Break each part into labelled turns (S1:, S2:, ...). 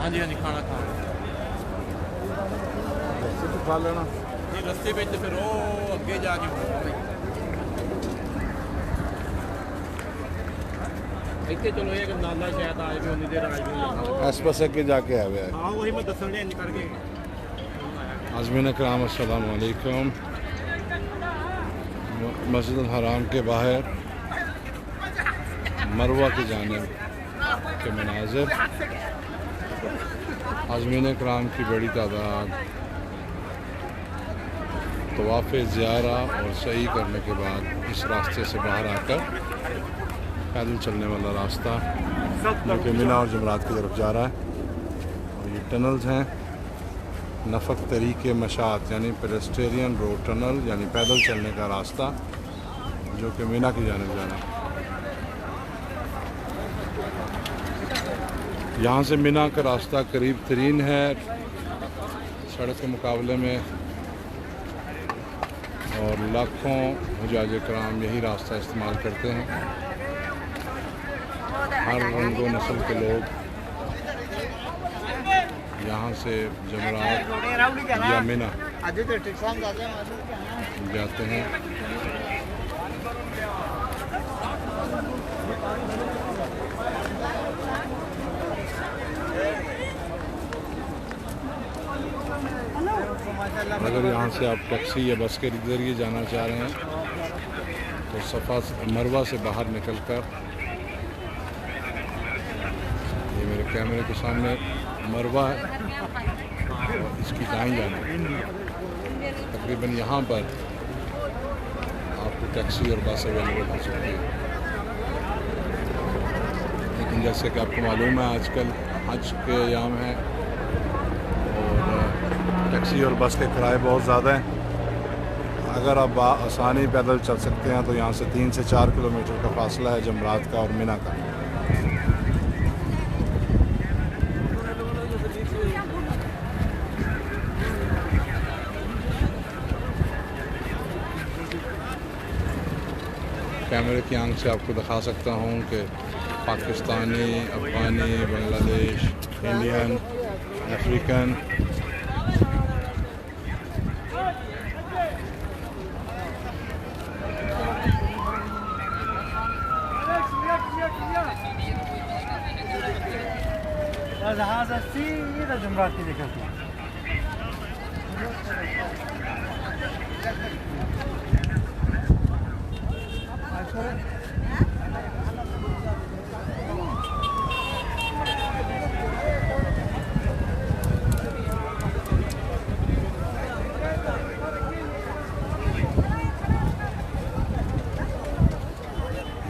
S1: हाँ जी खाना खा
S2: खा लेना
S1: ये रस्ते पे तो फिर वो अगे जाके इतने चलो ये नाला शायद आज भी उन्नी देर आज भी
S2: इस पास के जाके आवे
S1: हाँ वही मैं दसन ले करके
S2: आज़मीन कराम अस्सलाम वालेकुम। मस्जिद हराम के बाहर मरवा की जानिब के मनाज़िर, आज़मीन कराम की बड़ी तादाद तवाफ़ ज़ियारा और सही करने के बाद इस रास्ते से बाहर आकर पैदल चलने वाला रास्ता जो कि मिना और जमरात की तरफ जा रहा है। और ये टनल्स हैं नफ़क तरीके मशात यानी पेडेस्ट्रियन रोड टनल यानी पैदल चलने का रास्ता जो कि मिना की जानिब जाना है। यहाँ से मिना का रास्ता करीब तरीन है सड़क के मुकाबले में और लाखों हुज्जाज कराम यही रास्ता इस्तेमाल करते हैं। हर रंग व नस्ल के लोग यहाँ से जमरात या मिना जाते हैं। अगर यहाँ से आप टैक्सी या बस के जरिए जाना चाह रहे हैं तो सफ़ा मरवा से बाहर निकलकर ये मेरे कैमरे के सामने मरवा है और इसकी दाएं जाना तकरीबन यहाँ पर आपको टैक्सी और बस अवेलेबल हो सकती है। लेकिन जैसे कि आपको मालूम है आजकल हज के अयाम हैं और टैक्सी और बस के किराए बहुत ज़्यादा हैं। अगर आप आसानी पैदल चल सकते हैं तो यहाँ से 3 से 4 किलोमीटर का फासला है जमरात का और मिना का। कैमरे की आंख से आपको दिखा सकता हूँ कि पाकिस्तानी, अफ़गानी, बांग्लादेश, इंडियन, अफ्रीकन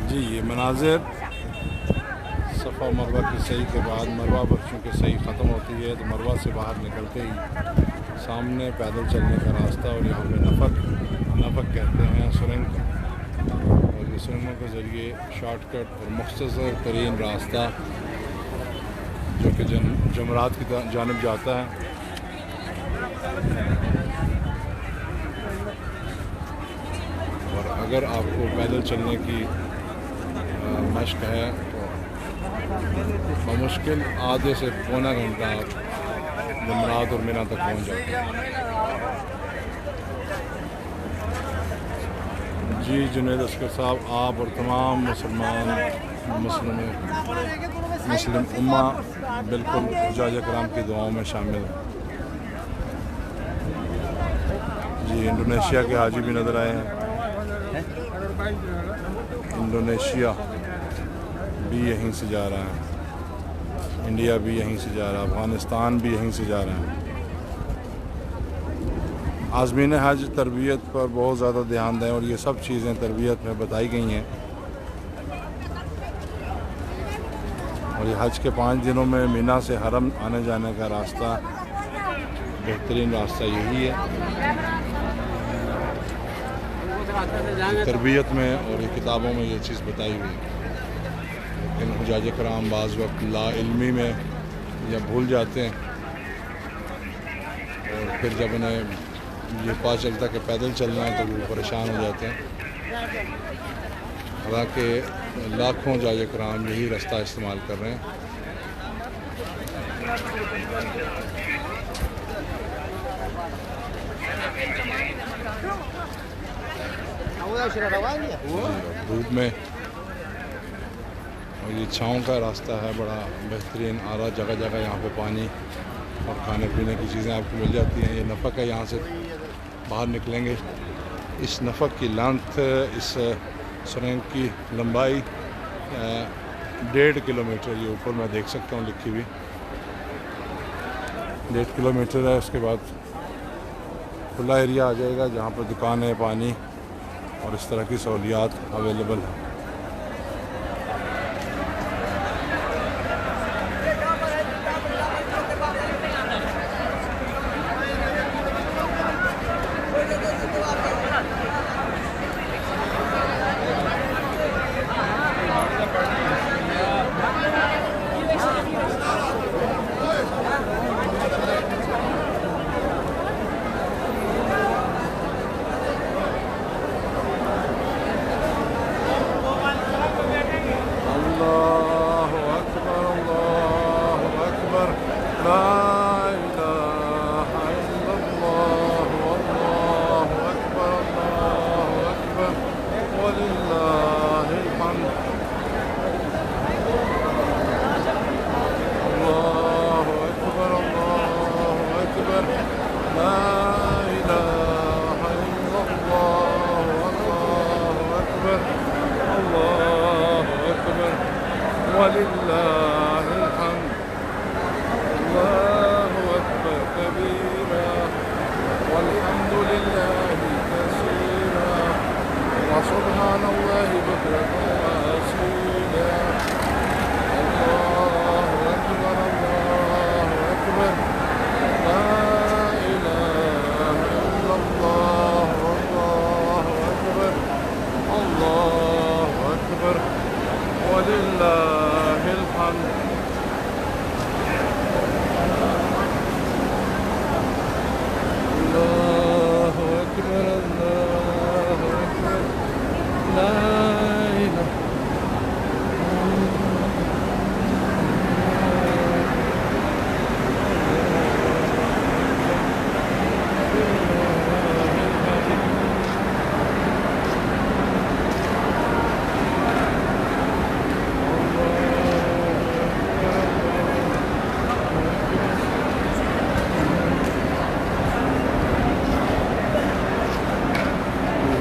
S2: जी ये मनाजिर सफ़ा मरवा की सही के बाद मरवा बख्शों की सही ख़त्म होती है तो मरवा से बाहर निकलते ही सामने पैदल चलने का रास्ता और यहाँ पे नफ़क कहते हैं सुरंग और ये सुरंगों के ज़रिए शॉर्टकट और मुख्तसर तरीन रास्ता जो कि जमरात की जानिब जाता है। और अगर आपको पैदल चलने की मश्क है तो बमुश्किल आधे से पौना घंटा आप जमरात और मिना तक पहुँच जाते हैं। जी जुनैद अस्कर साहब आप और तमाम मुस्लिम उम्मा बिल्कुल हुज्जाज कराम की दुआओं में शामिल हैं। जी इंडोनेशिया के हाजी भी नज़र आए हैं। इंडोनेशिया भी यहीं से जा रहा है, इंडिया भी यहीं से जा रहा है, अफ़गानिस्तान भी यहीं से जा रहा है। आज़मीन हज तरबियत पर बहुत ज़्यादा ध्यान दें और ये सब चीज़ें तरबियत में बताई गई हैं। और ये हज के 5 दिनों में मीना से हरम आने जाने का रास्ता बेहतरीन रास्ता यही है। तरबियत में और ये किताबों में ये चीज़ बताई हुई है। लेकिन हुज्जाज कराम बाज़ वक्त लाइल्मी में या भूल जाते हैं और फिर जब उन्हें ये पता चलता कि पैदल चलना है तो वो परेशान हो जाते हैं। हालांकि लाखों हुज्जाज कराम यही रास्ता इस्तेमाल कर रहे हैं। धूप में, और ये छाँव का रास्ता है बड़ा बेहतरीन। आ रहा जगह जगह यहाँ पे पानी और खाने पीने की चीज़ें आपको मिल जाती हैं। ये नफ़क है, यहाँ से बाहर निकलेंगे। इस नफ़क की लेंथ, इस सुरंग की लंबाई 1.5 किलोमीटर, ये ऊपर मैं देख सकता हूँ लिखी हुई 1.5 किलोमीटर है। उसके बाद खुला एरिया आ जाएगा जहाँ पर दुकानें, पानी और इस तरह की सहूलियात अवेलेबल हैं।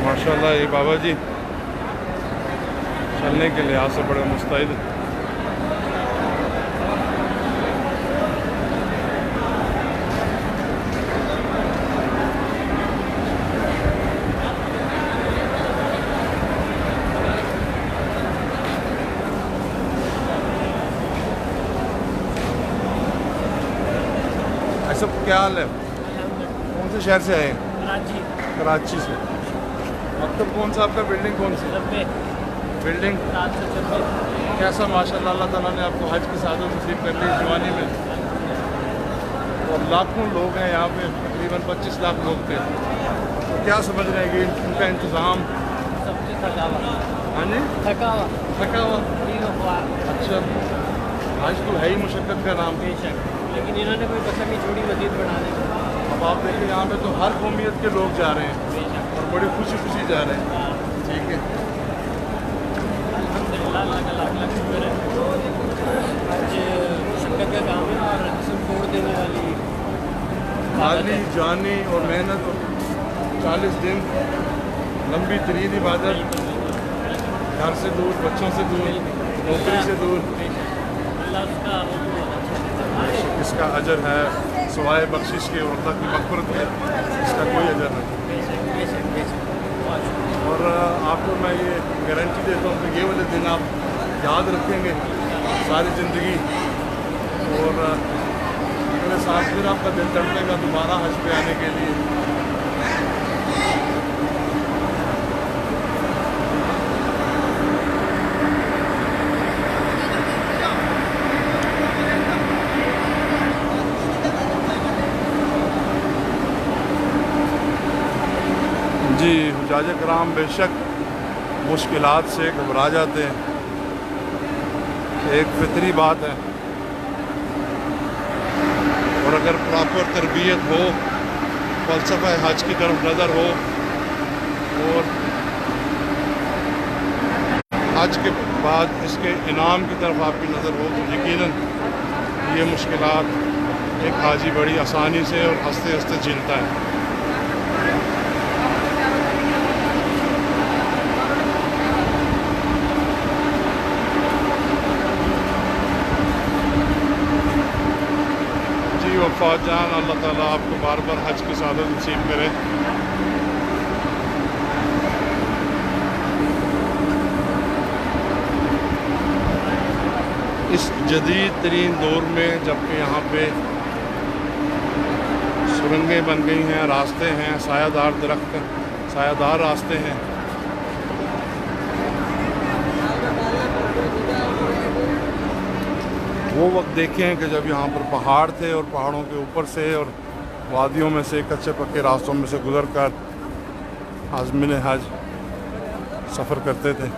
S2: माशाल्लाह ये बाबा जी चलने के लिहाज से बड़े मुस्तैद। ऐसा क्या हाल है? कौन से शहर से आए हैं? कराची से। मतलब कौन सा आपका बिल्डिंग कौन सी? बिल्डिंग कैसा? माशाल्लाह अल्लाह ताला ने आपको हज की सादत नसीब कर ली जवानी में। और लाखों लोग हैं यहाँ पे, तकरीबन 25 लाख लोग थे। तो क्या समझ रहे हैं कि उनका इंतज़ाम? हाँ जी, थका हुआ। अच्छा, हज तो है ही मुशक्क़त का नाम,
S3: लेकिन इन्होंने कोई कसम ही छोड़ी मज़ीद बढ़ाने को।
S2: अब आप देखिए यहाँ पे तो हर कौमियत के लोग जा रहे हैं और बड़ी खुशी खुशी जा रहे हैं। ठीक है,
S3: अल्हम्दुलिल्लाह, लाख शुक्र है। आज मुशक्क़त का काम है और जिस्म तोड़ देने वाली
S2: माली, जानी और मेहनत, 40 दिन लंबी तरीन इबादत, घर से दूर, बच्चों से दूर, नौकरी से दूर। इसका अजर है सवाए बख्शिश के और अल्लाह की मग़फ़िरत है, इसका कोई अजर नहीं। और आपको मैं ये गारंटी देता हूँ कि ये वाले दिन आप याद रखेंगे सारी ज़िंदगी। और अगले साल फिर आपका दिल धड़केगा दोबारा हज पे आने के लिए। जी, हुज्जाज कराम बेशक मुश्किलात से घबरा जाते हैं, एक फितरी बात है। और तरबियत हो, फ़लसफ़ा हज की तरफ नज़र हो और हज के बाद इसके इनाम की तरफ आपकी नज़र हो, तो यकीनन ये मुश्किलात एक हाजी बड़ी आसानी से और हंसते हंसते झेलता है। जी वफ़ात जान, अल्लाह ताला आपको बार बार हज की सादत नसीब करे। इस जदीद तरीन दौर में जबकि यहाँ पे सुरंगें बन गई हैं, रास्ते हैं, सायादार दरख्त, सायादार रास्ते हैं, वो वक्त देखे हैं कि जब यहाँ पर पहाड़ थे और पहाड़ों के ऊपर से और वादियों में से कच्चे पक्के रास्तों में से गुज़र कर आज़मीन हज सफ़र करते थे।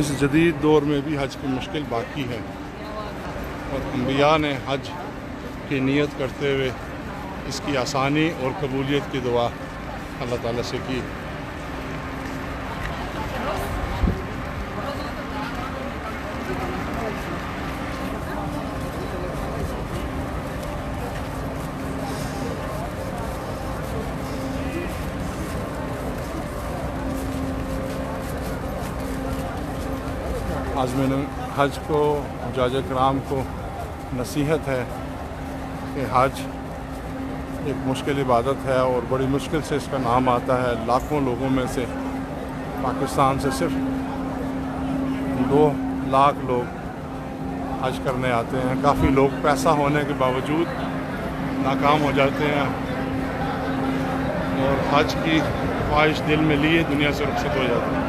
S2: इस जदीद दौर में भी हज की मुश्किल बाकी है और अंबिया ने हज की नीयत करते हुए इसकी आसानी और कबूलियत की दुआ अल्लाह ताला से की। आज़मीन हज को हुज्जाज किराम को नसीहत है कि हज एक मुश्किल इबादत है और बड़ी मुश्किल से इसका नाम आता है। लाखों लोगों में से पाकिस्तान से सिर्फ 2 लाख लोग हज करने आते हैं। काफ़ी लोग पैसा होने के बावजूद नाकाम हो जाते हैं और हज की ख्वाहिश दिल में लिए दुनिया से रुखसत हो जाते हैं।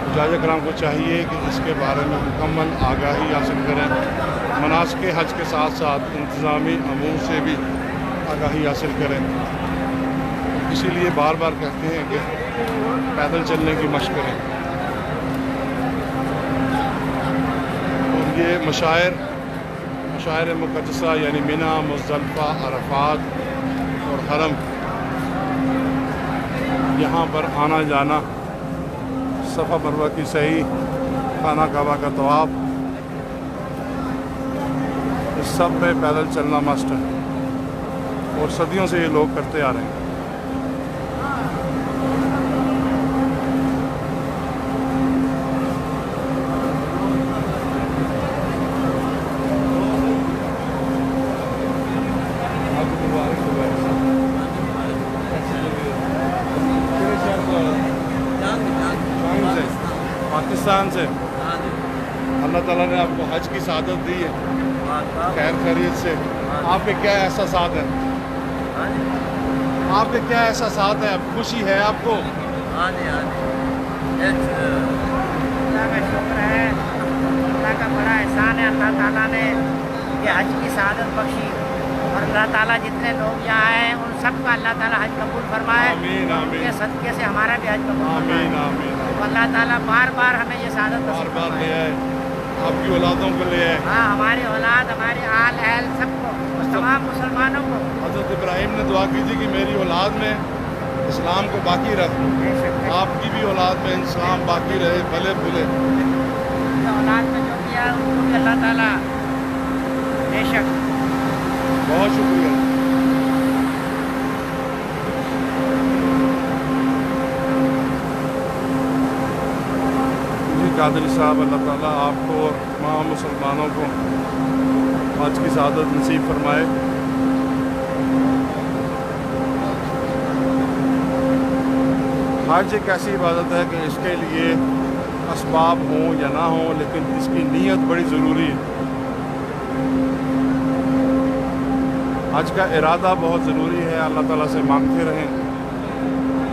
S2: हुज्जाज किराम को चाहिए कि इसके बारे में मुकम्मल आगाही हासिल करें, मनासिक हज के साथ साथ इंतज़ामी अमूर से भी आगाही हासिल करें। इसीलिए बार बार कहते हैं कि पैदल चलने की मशक़ करें। और ये मशायर मुक़द्दसा यानी मिना, मुज़दलिफ़ा, अरफ़ात और हरम, यहाँ पर आना जाना, सफ़ा मरवा की सही, खाना काबा का तवाफ़, इस सब में पैदल चलना मस्ट है और सदियों से ये लोग करते आ रहे हैं। पाकिस्तान से अल्लाह ताला ने आपको हज की सादत दी है खैर खैरियत से। आपके क्या एहसासात हैं? आपके क्या एहसासात हैं? खुशी है आपको?
S4: हाँ जी, हाँ जी। अल्लाह का शुक्र है, अल्लाह का बड़ा एहसान है। अल्लाह ताला ने ये हज की सादत बख्शी और अल्लाह ताला जितने लोग यहाँ आए उन सबका अल्लाह ताला हज कबूल फरमाए।
S2: आमीन, आमीन।
S4: उनके सदक़े से हमारा भी हज कबूल फरमाए।
S2: आमीन, आमीन।
S4: तो अल्लाह ताला बार बार हमें ये सादत
S2: बार
S4: नसीब
S2: बार ले
S4: फरमाए।
S2: आए, आपकी औलादों को ले आए।
S4: हाँ, हमारी औलाद, हमारे आल अहल सबको, तमाम मुसलमानों को।
S2: हज़रत इब्राहिम ने दुआ की थी कि मेरी औलाद में इस्लाम को बाकी रख, आपकी भी औलाद में इस्लाम बाकी रहे, भले भुले।
S4: औलाद में जो किया उनको भी अल्लाह ताला बेशक।
S2: बहुत शुक्रिया। जी कादरी साहब, अल्लाह ताला आपको और तमाम मुसलमानों को हज की सादत नसीब फरमाए। हज एक ऐसी इबादत है कि इसके लिए असबाब हों या ना हों, लेकिन इसकी नीयत बड़ी ज़रूरी है। हज का इरादा बहुत ज़रूरी है। अल्लाह ताला से मांगते रहें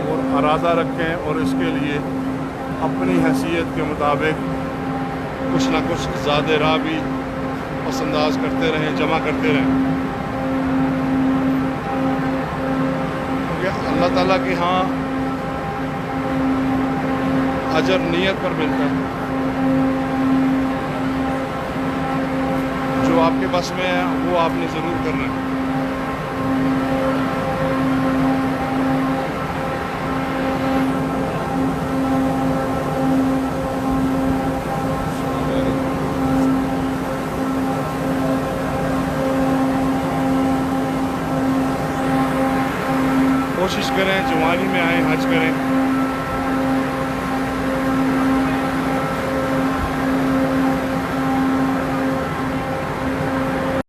S2: और इरादा रखें और इसके लिए अपनी हैसियत के मुताबिक कुछ ना कुछ ज़ाद राह भी पसंदाज करते रहें, जमा करते रहें। क्योंकि अल्लाह ताला के यहाँ अजर नियत पर मिलता है। जो जो आपके बस में है वो आपने ज़रूर करना है। कोशिश करें जवानी में आए, हज करें।